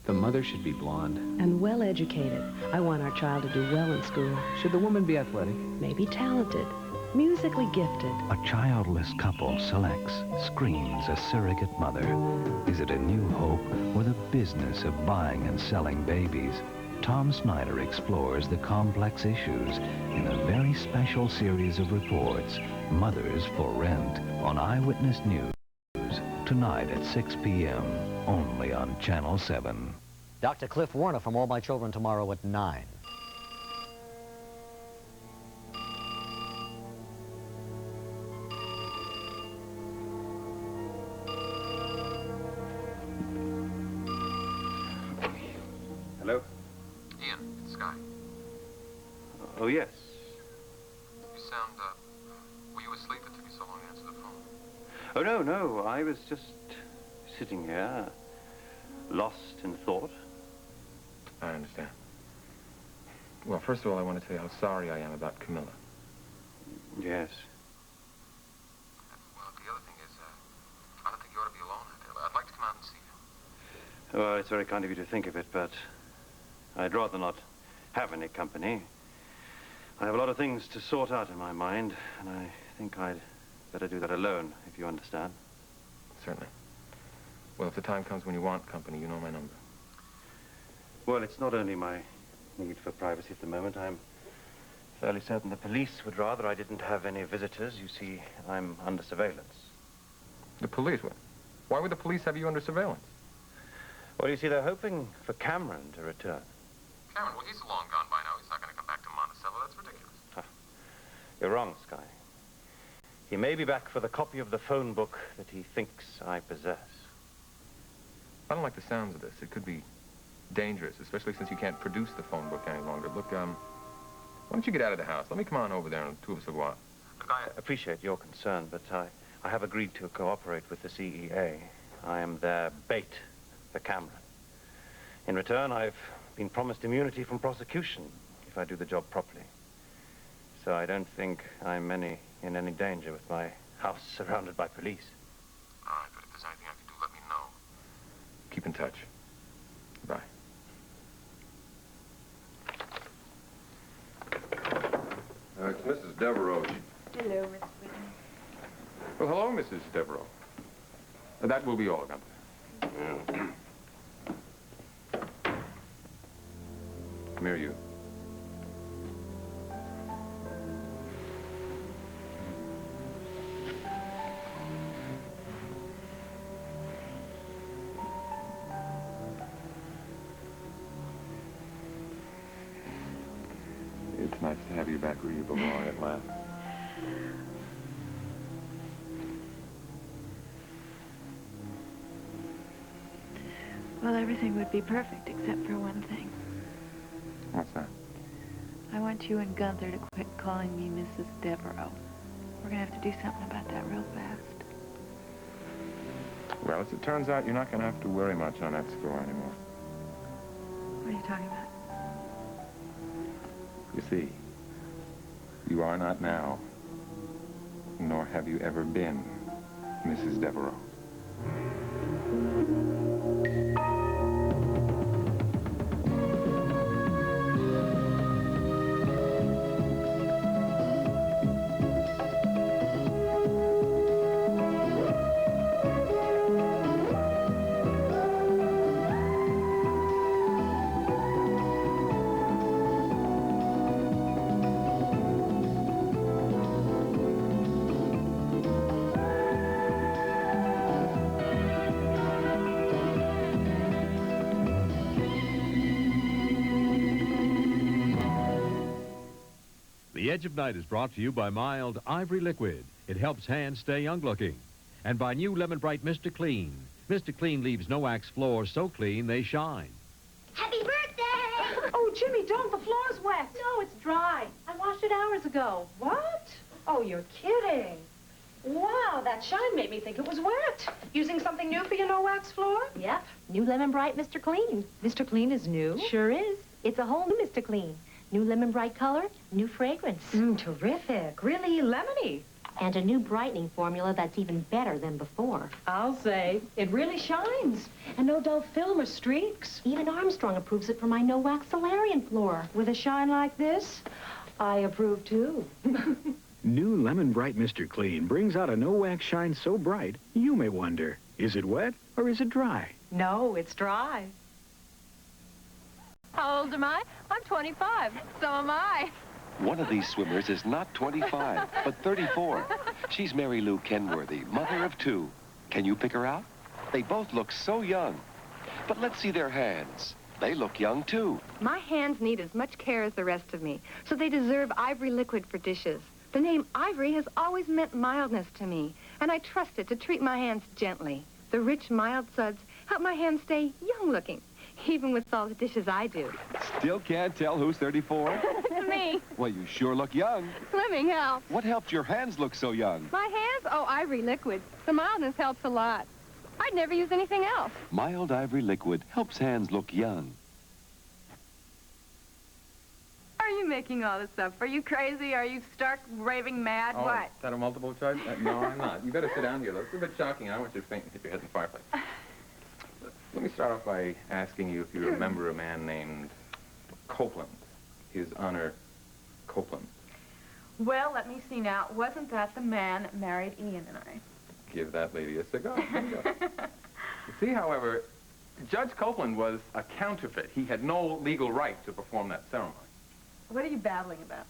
The mother should be blonde. And well-educated. I want our child to do well in school. Should the woman be athletic? Maybe talented. Musically gifted. A childless couple selects, screens a surrogate mother. Is it a new hope or the business of buying and selling babies? Tom Snyder explores the complex issues in a very special series of reports, Mothers for Rent, on Eyewitness News. Tonight at 6 p.m., only on Channel 7. Dr. Cliff Warner from All My Children tomorrow at 9. Hello? Ian, it's Sky. Oh, yes. You sound, were you asleep? It took you so long to answer the phone. Oh, no. I was just sitting here, lost in thought. I understand. Well, first of all, I want to tell you how sorry I am about Camilla. Yes. Well, the other thing is, I don't think you ought to be alone out there. I'd like to come out and see you. Well, it's very kind of you to think of it, but I'd rather not have any company. I have a lot of things to sort out in my mind, and I think I'd better do that alone, if you understand. Certainly. Well, if the time comes when you want company, you know my number. Well, it's not only my need for privacy at the moment. I'm fairly certain the police would rather I didn't have any visitors. You see, I'm under surveillance. The police? Why would the police have you under surveillance? Well, you see, they're hoping for Cameron to return. Cameron, well, he's long gone by now. He's not going to come back to Monticello. That's ridiculous. You're wrong, Sky. He may be back for the copy of the phone book that he thinks I possess. I don't like the sounds of this. It could be dangerous, especially since you can't produce the phone book any longer. Look, why don't you get out of the house? Let me come on over there and the two of us will go out. Look, I appreciate your concern, but I have agreed to cooperate with the CEA. I am their bait for Cameron. In return, I've been promised immunity from prosecution if I do the job properly. So I don't think I'm in any danger with my house surrounded by police. All right, but if there's anything I can do, let me know. Keep in touch. Bye. It's Mrs. Devereaux. Hello, Miss Whitney. Well, hello, Mrs. Devereaux. That will be all, Gunther. Yeah. Come here, you. It's nice to have you back where you belong at last. Well, everything would be perfect except for one thing. What's that? I want you and Gunther to quit calling me Mrs. Devereaux. We're gonna have to do something about that real fast. Well, as it turns out, you're not going to have to worry much on that score anymore. What are you talking about? You see, you are not now, nor have you ever been, Mrs. Devereaux. The Edge of Night is brought to you by Mild Ivory Liquid. It helps hands stay young-looking. And by new Lemon Bright Mr. Clean. Mr. Clean leaves no wax floors so clean they shine. Happy birthday! Oh, Jimmy, don't. The floor's wet. No, it's dry. I washed it hours ago. What? Oh, you're kidding. Wow, that shine made me think it was wet. Using something new for your no-wax floor? Yep. New Lemon Bright Mr. Clean. Mr. Clean is new? Sure is. It's a whole new Mr. Clean. New Lemon Bright color, new fragrance. Terrific. Really lemony. And a new brightening formula that's even better than before. I'll say, it really shines. And no dull film or streaks. Even Armstrong approves it for my no-wax solarian floor. With a shine like this, I approve too. New Lemon Bright Mr. Clean brings out a no-wax shine so bright, you may wonder, is it wet or is it dry? No, it's dry. How old am I? I'm 25. So am I. One of these swimmers is not 25, but 34. She's Mary Lou Kenworthy, mother of 2. Can you pick her out? They both look so young. But let's see their hands. They look young, too. My hands need as much care as the rest of me, so they deserve Ivory liquid for dishes. The name Ivory has always meant mildness to me, and I trust it to treat my hands gently. The rich, mild suds help my hands stay young-looking, even with all the dishes I do. Still can't tell who's 34? It's me. Well, you sure look young. Swimming helps. What helped your hands look so young? My hands? Oh, Ivory liquid. The mildness helps a lot. I'd never use anything else. Mild Ivory liquid helps hands look young. Are you making all this up? Are you crazy? Are you stark, raving mad? Oh, What? Is that a multiple charge? No, I'm not. You better sit down here. That's a bit shocking. I don't want you to faint and hit your head in the fireplace. Let me start off by asking you if you remember a man named Copeland. His Honor Copeland. Well, let me see now. Wasn't that the man that married Ian and I? Give that lady a cigar. There you go. You see, however, Judge Copeland was a counterfeit. He had no legal right to perform that ceremony. What are you babbling about?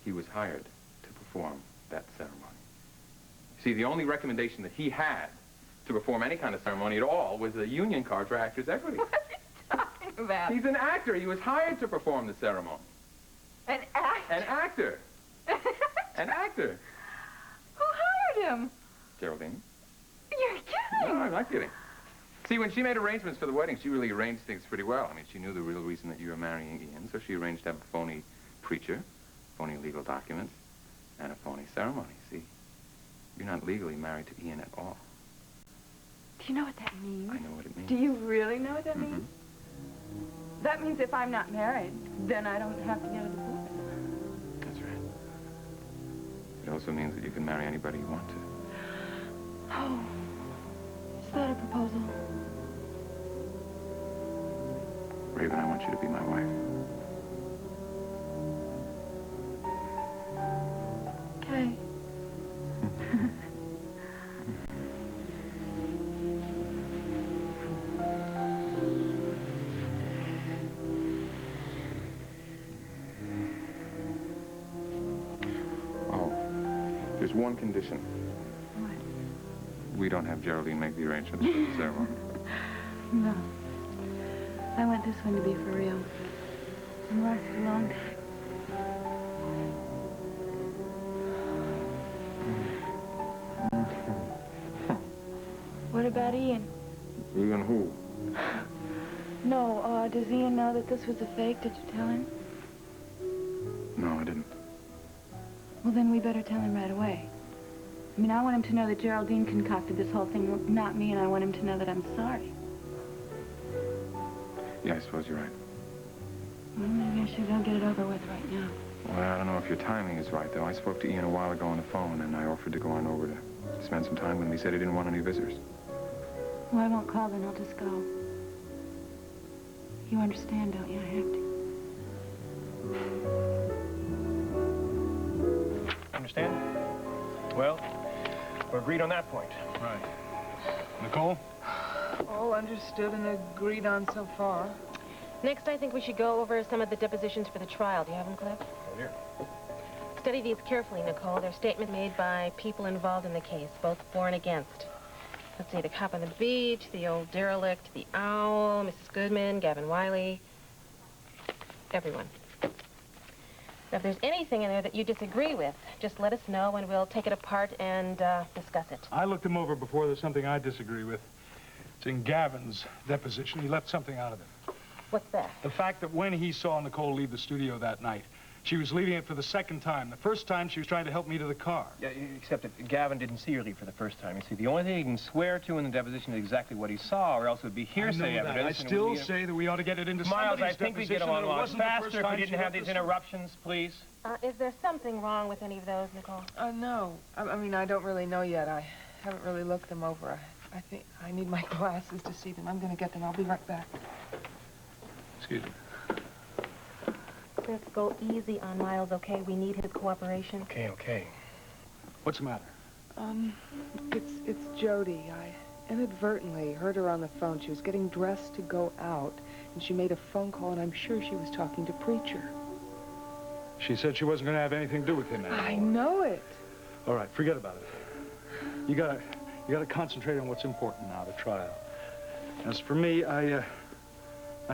He was hired to perform that ceremony. See, the only recommendation that he had to perform any kind of ceremony at all was a union card for Actors' Equity. What are you talking about? He's an actor. He was hired to perform the ceremony. An actor? An actor. An actor. Who hired him? Geraldine. You're kidding. No, I'm not kidding. See, when she made arrangements for the wedding, she really arranged things pretty well. I mean, she knew the real reason that you were marrying Ian, so she arranged to have a phony preacher, phony legal documents, and a phony ceremony. See, you're not legally married to Ian at all. Do you know what that means? I know what it means. Do you really know what that means? That means if I'm not married, then I don't have to get a divorce. That's right. It also means that you can marry anybody you want to. Oh, is that a proposal? Raven, I want you to be my wife. Okay. There's one condition. What? We don't have Geraldine make the arrangements for the ceremony. No. I want this one to be for real. And last a long time. What about Ian? Ian who? No, does Ian know that this was a fake? Did you tell him? No, I didn't. Well, then we better tell him right away. I mean, I want him to know that Geraldine concocted this whole thing, not me, and I want him to know that I'm sorry. Yeah, I suppose you're right. Well, maybe I should go get it over with right now. Well, I don't know if your timing is right, though. I spoke to Ian a while ago on the phone, and I offered to go on over to spend some time with him. He said he didn't want any visitors. Well, I won't call then. I'll just go. You understand, don't you? I have to. Understand? Well, we're agreed on that point. Right. Nicole? All understood and agreed on so far. Next, I think we should go over some of the depositions for the trial. Do you have them, Cliff? Oh, here. Study these carefully, Nicole. They're statements made by people involved in the case, both for and against. Let's see, the cop on the beach, the old derelict, the owl, Mrs. Goodman, Gavin Wiley, everyone. Now, if there's anything in there that you disagree with, just let us know and we'll take it apart and discuss it. I looked them over before. There's something I disagree with. It's in Gavin's deposition. He left something out of it. What's that? The fact that when he saw Nicole leave the studio that night, She was leaving it for the second time. The first time, she was trying to help me to the car. Yeah, except that Gavin didn't see her leave for the first time. You see, the only thing he can swear to in the deposition is exactly what he saw, or else it would be hearsay evidence. I still say that we ought to get it into Miles, somebody's I think we'd get deposition, along a and it lot wasn't the faster first if we time didn't she have got these this- interruptions, please. Is there something wrong with any of those, Nicole? No. I mean, I don't really know yet. I haven't really looked them over. I think I need my glasses to see them. I'm going to get them. I'll be right back. Excuse me. Cliff, go easy on Miles, okay? We need his cooperation. Okay, okay. What's the matter? It's Jody. I inadvertently heard her on the phone. She was getting dressed to go out, and she made a phone call, and I'm sure she was talking to Preacher. She said she wasn't going to have anything to do with him anymore. I know it. All right, forget about it. You gotta concentrate on what's important now, the trial. As for me, I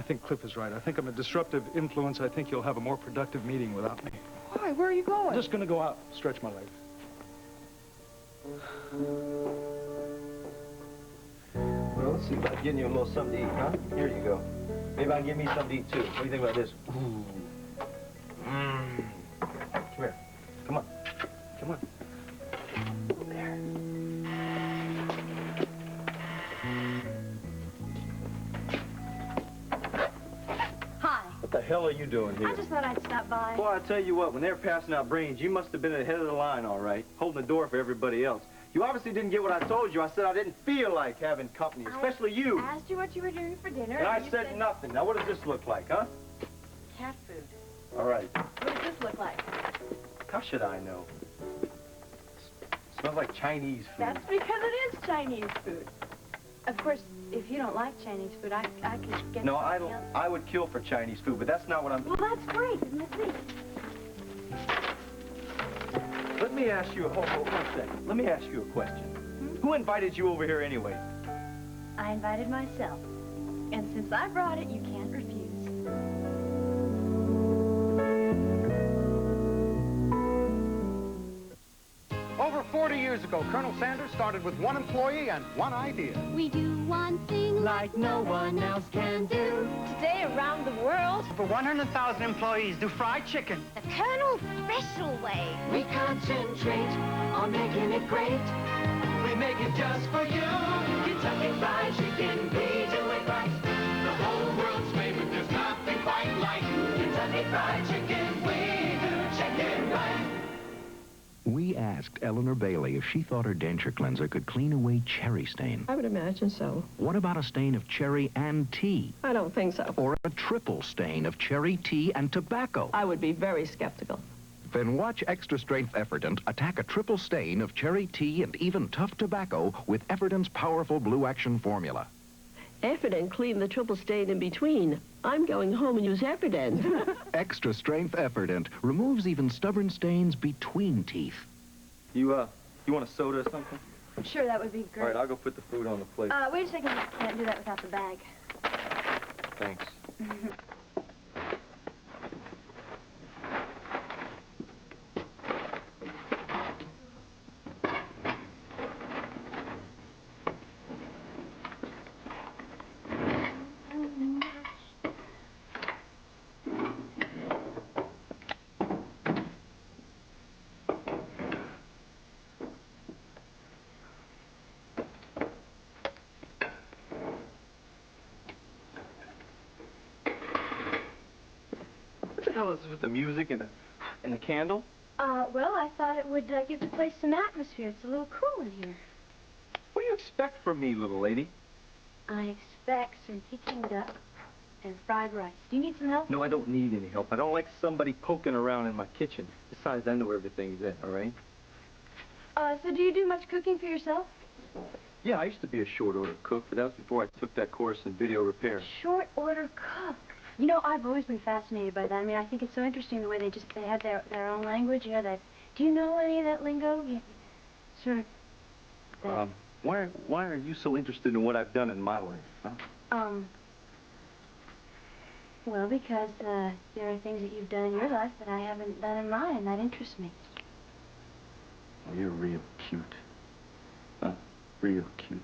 think Cliff is right. I think I'm a disruptive influence. I think you'll have a more productive meeting without me. Why? Where are you going? I'm just going to go out, stretch my legs. Well, let's see about getting you a little something to eat, huh? Here you go. Maybe I can get me something to eat, too. What do you think about this? Ooh. Mmm. Come here. Come on. Come on. There. Hi. What the hell are you doing here? I just thought I'd stop by. Boy, I tell you what, when they were passing out brains, you must have been at the head of the line, all right, holding the door for everybody else. You obviously didn't get what I told you. I said I didn't feel like having company, especially you. I asked you what you were doing for dinner. And I you said nothing. Now, what does this look like, huh? Cat food. All right. What does this look like? How should I know? Smells like Chinese food. That's because it is Chinese food. Of course, if you don't like Chinese food, I could get No, I something don't. else. I would kill for Chinese food, but that's not what I'm... Well, that's great, isn't it? See? Let me ask you... Hold on 1 second. Let me ask you a question. Who invited you over here anyway? I invited myself. And since I brought it, you can't refuse. Over 40 years ago, Colonel Sanders started with one employee and one idea. We do one thing like no one else can do. Today, around the world, For 100,000 employees, do fried chicken. The Colonel's special way. We concentrate on making it great. We make it just for you. Kentucky Fried Chicken, we do it right. The whole world's favorite, there's nothing quite like Kentucky Fried Chicken, we do chicken right. We asked Eleanor Bailey if she thought her denture cleanser could clean away cherry stain. I would imagine so. What about a stain of cherry and tea? I don't think so. Or a triple stain of cherry, tea, and tobacco? I would be very skeptical. Then watch Extra Strength Efferdent attack a triple stain of cherry, tea, and even tough tobacco with Efferdent's powerful Blue Action formula. Efferdent cleaned the triple stain in between. I'm going home and use Efferdent. Extra Strength Efferdent removes even stubborn stains between teeth. You want a soda or something? Sure, that would be great. All right, I'll go put the food on the plate. Wait a second. I can't do that without the bag. Thanks. What the hell is this with the music and the candle? Well, I thought it would give the place some atmosphere. It's a little cool in here. What do you expect from me, little lady? I expect some Peking duck and fried rice. Do you need some help? No, I don't need any help. I don't like somebody poking around in my kitchen. Besides, I know where everything's at, all right? So do you do much cooking for yourself? Yeah, I used to be a short order cook, but that was before I took that course in video repair. Short order cook. You know, I've always been fascinated by that. I mean, I think it's so interesting the way they have their own language. You know, that. Do you know any of that lingo? Sure. Why are you so interested in what I've done in my life, huh? Well, because there are things that you've done in your life that I haven't done in mine, and that interests me. Oh, you're real cute. Huh? Real cute.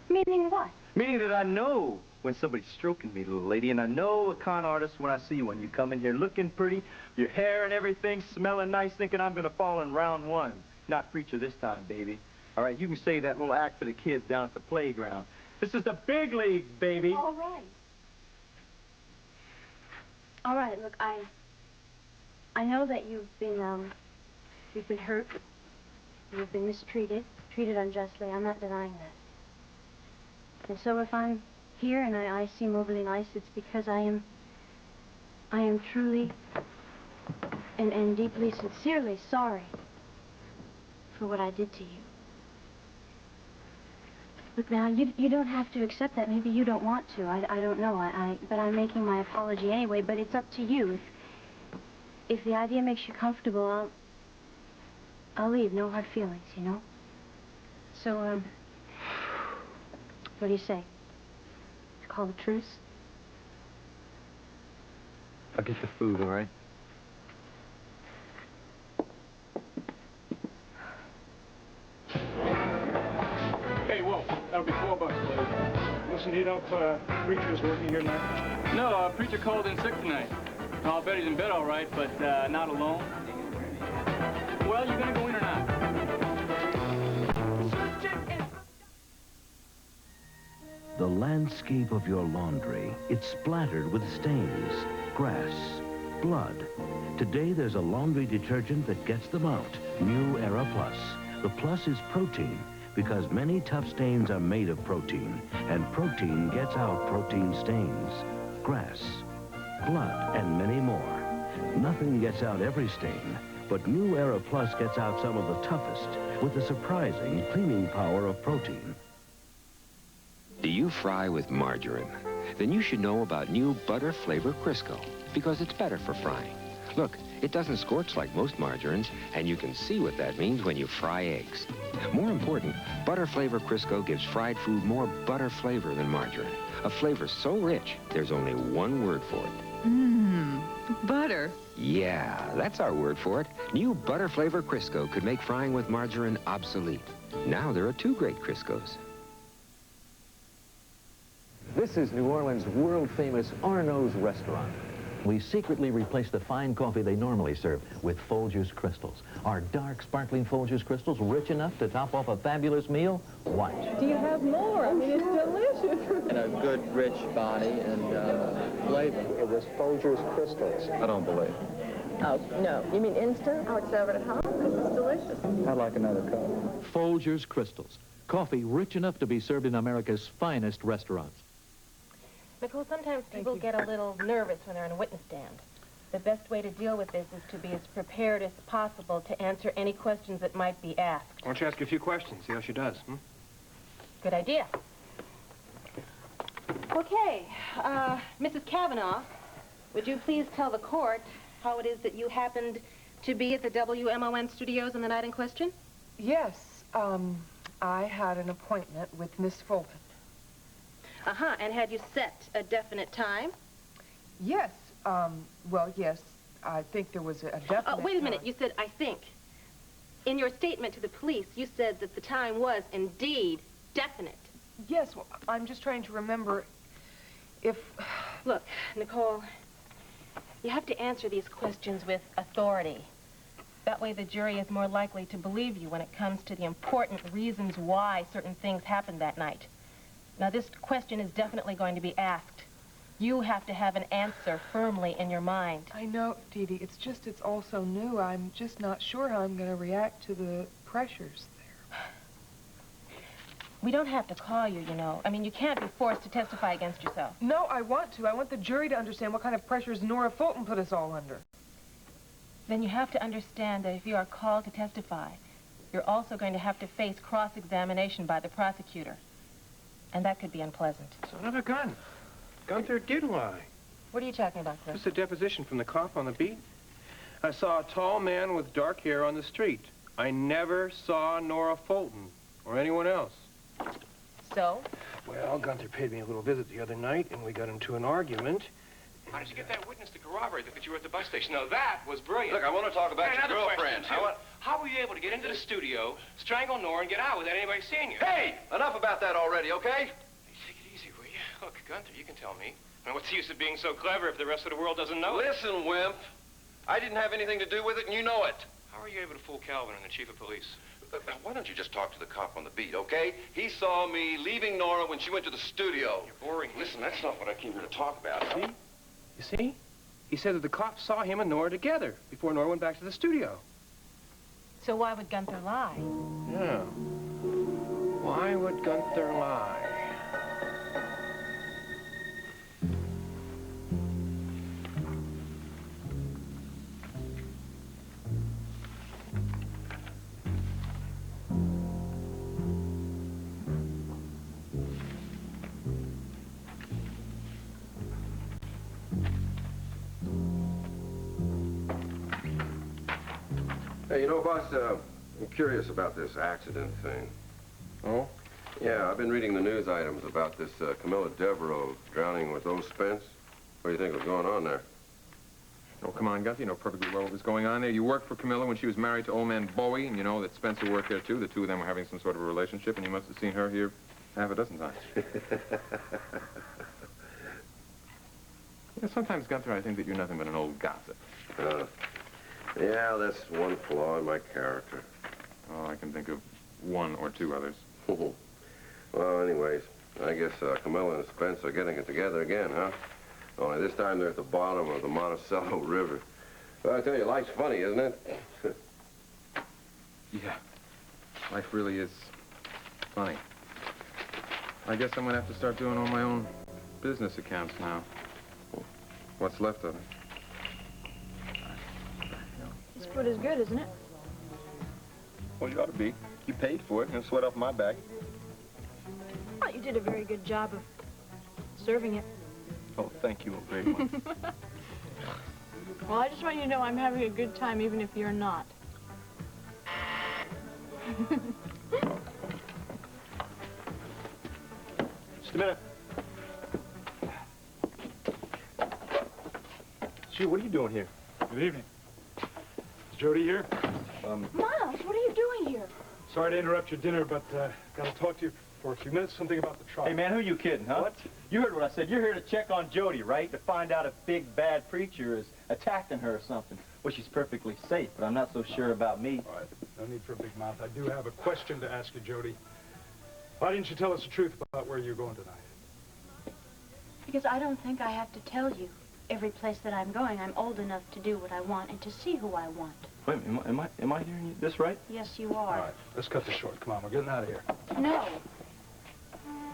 Meaning what? Meaning that I know when somebody's stroking me, little lady, and I know a con artist when I see one. You come in here looking pretty, your hair and everything smelling nice, thinking I'm going to fall in round one. Not preacher this time, baby. All right, you can say that little act for the kids down at the playground. This is the big leagues, baby. All right. All right, look, I know that you've been hurt. You've been mistreated, treated unjustly. I'm not denying that. And so if I'm here and I seem overly nice, it's because I am truly and deeply, sincerely sorry for what I did to you. Look, now, you don't have to accept that. Maybe you don't want to. I don't know. But I'm making my apology anyway, but it's up to you. If the idea makes you comfortable, I'll leave. No hard feelings, you know? So, what do you say? Call a truce? I'll get the food, all right? Hey, whoa. That'll be $4, please. Listen, you know if Preacher's working here tonight? No, Preacher called in sick tonight. I'll bet he's in bed all right, but not alone. Well, you gonna go in or not? The landscape of your laundry, it's splattered with stains, grass, blood. Today there's a laundry detergent that gets them out. New Era Plus. The Plus is protein, because many tough stains are made of protein, and protein gets out protein stains, grass, blood, and many more. Nothing gets out every stain, but New Era Plus gets out some of the toughest with the surprising cleaning power of protein. Do you fry with margarine? Then you should know about new Butter Flavor Crisco, because it's better for frying. Look, it doesn't scorch like most margarines, and you can see what that means when you fry eggs. More important, Butter Flavor Crisco gives fried food more butter flavor than margarine. A flavor so rich, there's only one word for it. Mmm, butter. Yeah, that's our word for it. New Butter Flavor Crisco could make frying with margarine obsolete. Now there are 2 great Criscos. This is New Orleans' world-famous Arnold's restaurant. We secretly replace the fine coffee they normally serve with Folgers crystals. Our dark, sparkling Folgers crystals rich enough to top off a fabulous meal? Watch. Do you have more? I mean, it's delicious. And a good, rich body and flavor. It was Folgers crystals. I don't believe it. Oh, no. You mean instant? Oh, it's served at home? This is delicious. I'd like another cup. Folgers crystals. Coffee rich enough to be served in America's finest restaurants. Nicole, sometimes people get a little nervous when they're on a witness stand. The best way to deal with this is to be as prepared as possible to answer any questions that might be asked. Why don't you ask her a few questions, see how she does, hmm? Good idea. Okay, Mrs. Kavanaugh, would you please tell the court how it is that you happened to be at the WMON studios on the night in question? Yes, I had an appointment with Miss Fulton. Uh-huh, and had you set a definite time? Yes, well, yes, I think there was a definite wait a minute, you said, I think. In your statement to the police, you said that the time was indeed definite. Yes, well, I'm just trying to remember if... Look, Nicole, you have to answer these questions with authority. That way the jury is more likely to believe you when it comes to the important reasons why certain things happened that night. Now, this question is definitely going to be asked. You have to have an answer firmly in your mind. I know, Dee Dee, it's all so new. I'm just not sure how I'm going to react to the pressures there. We don't have to call you, you know. I mean, you can't be forced to testify against yourself. No, I want to. I want the jury to understand what kind of pressures Nora Fulton put us all under. Then you have to understand that if you are called to testify, you're also going to have to face cross-examination by the prosecutor. And that could be unpleasant. It's another gun. Gunther did lie. What are you talking about, Cliff? It's a deposition from the cop on the beat. I saw a tall man with dark hair on the street. I never saw Nora Fulton or anyone else. So? Well, Gunther paid me a little visit the other night, and we got into an argument. How did you get that witness to corroborate that you were at the bus station? Now, that was brilliant. Look, I want to talk about your another girlfriend. question, too. How were you able to get into the studio, strangle Nora, and get out without anybody seeing you? Hey! Enough about that already, okay? Hey, take it Gunther, you can tell me. I mean, what's the use of being so clever if the rest of the world doesn't know it? Listen, wimp. I didn't have anything to do with it, and you know it. How are you able to fool Calvin and the chief of police? Why don't you just talk to the cop on the beat, okay? He saw me leaving Nora when she went to the studio. You're boring. Listen, that's not what I came here to talk about. See? You see? He said that the cops saw him and Nora together before Nora went back to the studio. So why would Gunther lie? Yeah. Why would Gunther lie? Hey, you know, boss, I'm curious about this accident thing. Oh? Yeah, I've been reading the news items about this Camilla Devereaux drowning with those Spence. What do you think was going on there? Oh, come on, Gunther. You know perfectly well what was going on there. You worked for Camilla when she was married to old man Bowie, and you know that Spencer worked there, too. The two of them were having some sort of a relationship, and you must have seen her here half a dozen times. Yeah, sometimes, Gunther, I think that you're nothing but an old gossip. Yeah, that's one flaw in my character. Oh, I can think of one or two others. Well, anyways, I guess Camilla and Spence are getting it together again, huh? Only this time they're at the bottom of the Monticello River. Well, I tell you, life's funny, isn't it? Yeah. Life really is funny. I guess I'm going to have to start doing all my own business accounts now. What's left of it. This food is good, isn't it? Well, you ought to be. You paid for it, and sweat off my back. Well, you did a very good job of serving it. Oh, thank you very much. Well, I just want you to know I'm having a good time even if you're not. Just a minute. Gee, what are you doing here? Good evening. Is Jody here? Miles, what are you doing here? Sorry to interrupt your dinner, but gotta talk to you for a few minutes. Something about the trial. Hey, man, who you kidding, huh? What? You heard what I said. You're here to check on Jody, right? To find out if big, bad preacher is attacking her or something. Well, she's perfectly safe, but I'm not so sure about me. All right. No need for a big mouth. I do have a question to ask you, Jody. Why didn't you tell us the truth about where you're going tonight? Because I don't think I have to tell you. Every place that I'm going, I'm old enough to do what I want and to see who I want. Wait a minute, am I hearing this right? Yes, you are. All right, let's cut this short. Come on, we're getting out of here. No.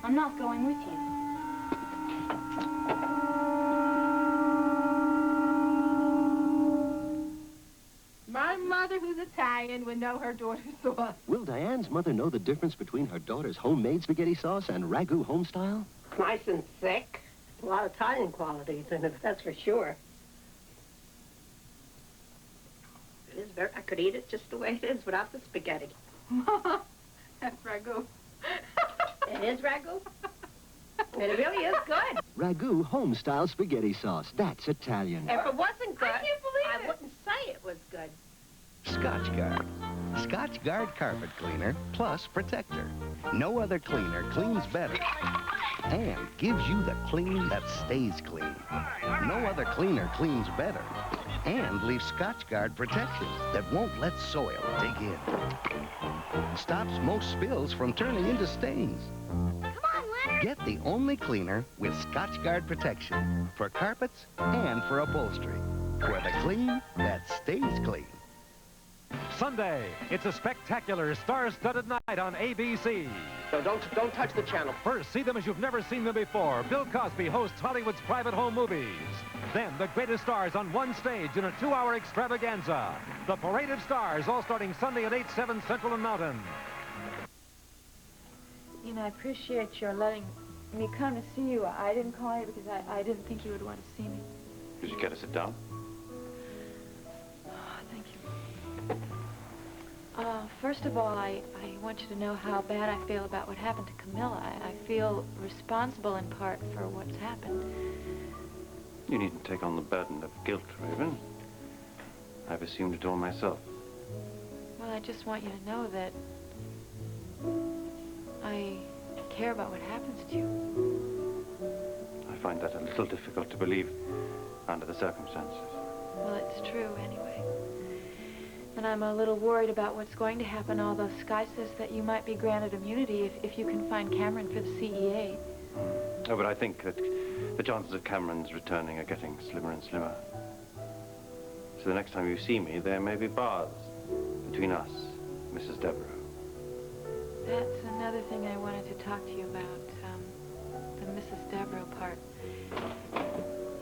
I'm not going with you. My mother, who's Italian, would know her daughter's sauce. Will Diane's mother know the difference between her daughter's homemade spaghetti sauce and ragu home style? Nice and thick. A lot of Italian qualities in it, that's for sure. It is very, I could eat it just the way it is without the spaghetti. That's ragu. It is ragu. And it really is good. Ragu home style spaghetti sauce. That's Italian. If it wasn't good, I can't believe I it. wouldn't say it was good. Scotch Guard. Scotch Guard carpet cleaner plus protector. No other cleaner cleans better and gives you the clean that stays clean. No other cleaner cleans better and leaves Scotch Guard protection that won't let soil dig in. Stops most spills from turning into stains. Come on, Leonard. Get the only cleaner with Scotch Guard protection for carpets and for upholstery. For the clean that stays clean. Sunday, it's a spectacular star-studded night on ABC. No, don't touch the channel. First, see them as you've never seen them before. Bill Cosby hosts Hollywood's private home movies. Then, the greatest stars on one stage in a 2-hour extravaganza. The Parade of Stars, all starting Sunday at 8, 7 Central and Mountain. You know, I appreciate your letting me come to see you. I didn't call you because I didn't think you would want to see me. Did you care to sit down? Thank you. First of all, I want you to know how bad I feel about what happened to Camilla. I feel responsible in part for what's happened. You needn't take on the burden of guilt, Raven. I've assumed it all myself. Well, I just want you to know that I care about what happens to you. find that a little difficult to believe under the circumstances. Well, it's true anyway. And I'm a little worried about what's going to happen, although Sky says that you might be granted immunity if you can find Cameron for the CEA. Oh, but I think that the chances of Cameron's returning are getting slimmer and slimmer. So the next time you see me, there may be bars between us, Mrs. Devereaux. That's another thing I wanted to talk to you about, the Mrs. Devereaux part.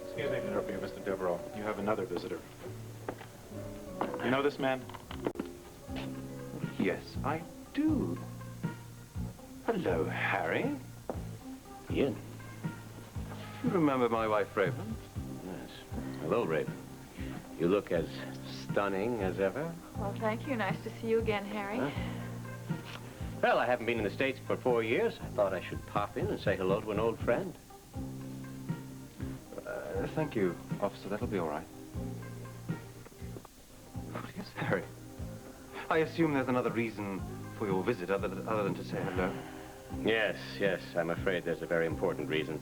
Excuse me to interrupt you, Mr. Devereaux. You have another visitor. You know this man? Yes, I do. Hello, Harry. Ian. You remember my wife, Raven? Yes. Hello, Raven. You look as stunning as ever. Well, thank you. Nice to see you again, Harry. Huh? Well, I haven't been in the States for 4 years. I thought I should pop in and say hello to an old friend. Thank you, officer. That'll be all right. Oh, yes, Harry. I assume there's another reason for your visit other than to say hello. Yes, yes. I'm afraid there's a very important reason.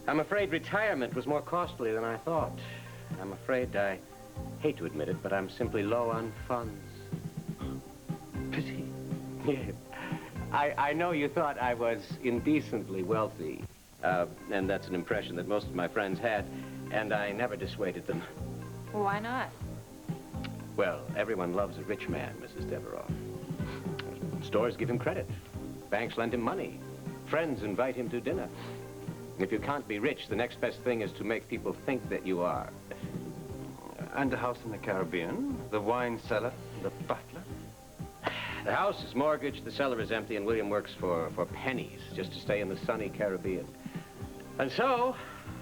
I'm afraid retirement was more costly than I thought. I'm afraid, I hate to admit it, but I'm simply low on funds. Pity. Yes. I know you thought I was indecently wealthy. And that's an impression that most of my friends had, and I never dissuaded them. Why not? Well, everyone loves a rich man, Mrs. Devereaux. Stores give him credit. Banks lend him money. Friends invite him to dinner. If you can't be rich, the next best thing is to make people think that you are. And a house in the Caribbean, the wine cellar, the butler. The house is mortgaged, the cellar is empty, and William works for pennies just to stay in the sunny Caribbean. And so,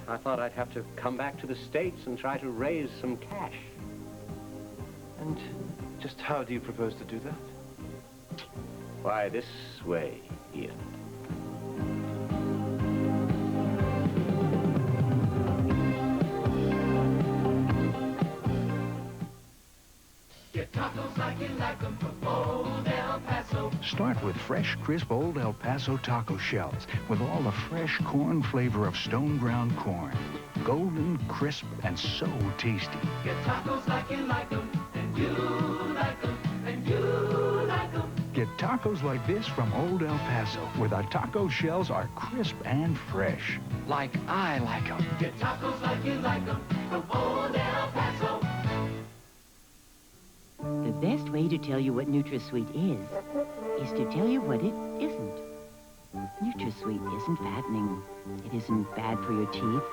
I thought I'd have to come back to the States and try to raise some cash. And just how do you propose to do that? Why, this way, Ian. Get tacos like you like them from Old El Paso. Start with fresh, crisp Old El Paso taco shells with all the fresh corn flavor of stone ground corn. Golden, crisp, and so tasty. Get tacos like you like them, and you like them, and you like them. Get tacos like this from Old El Paso, where the taco shells are crisp and fresh. Like I like them. Get tacos like you like them from Old El Paso. The best way to tell you what NutraSweet is to tell you what it isn't. NutraSweet isn't fattening. It isn't bad for your teeth.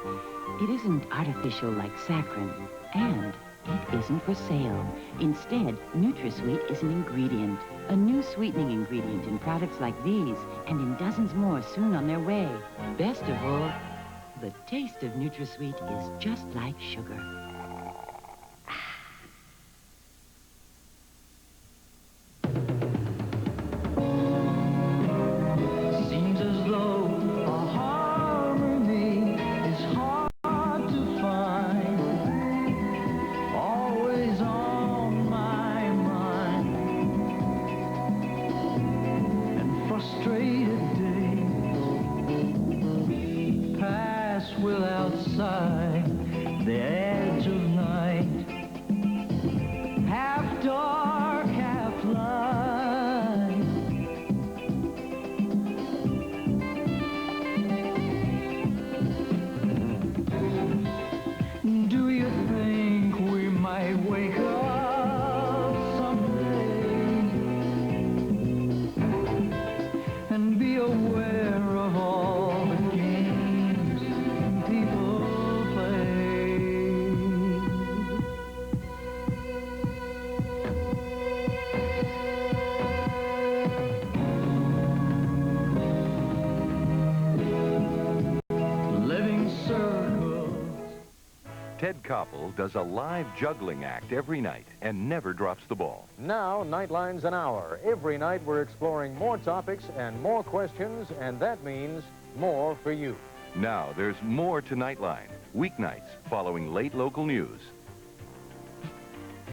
It isn't artificial like saccharin. And it isn't for sale. Instead, NutraSweet is an ingredient. A new sweetening ingredient in products like these and in dozens more soon on their way. Best of all, the taste of NutraSweet is just like sugar. Ted Koppel does a live juggling act every night and never drops the ball. Now, Nightline's an hour. Every night we're exploring more topics and more questions, and that means more for you. Now there's more to Nightline, weeknights following late local news.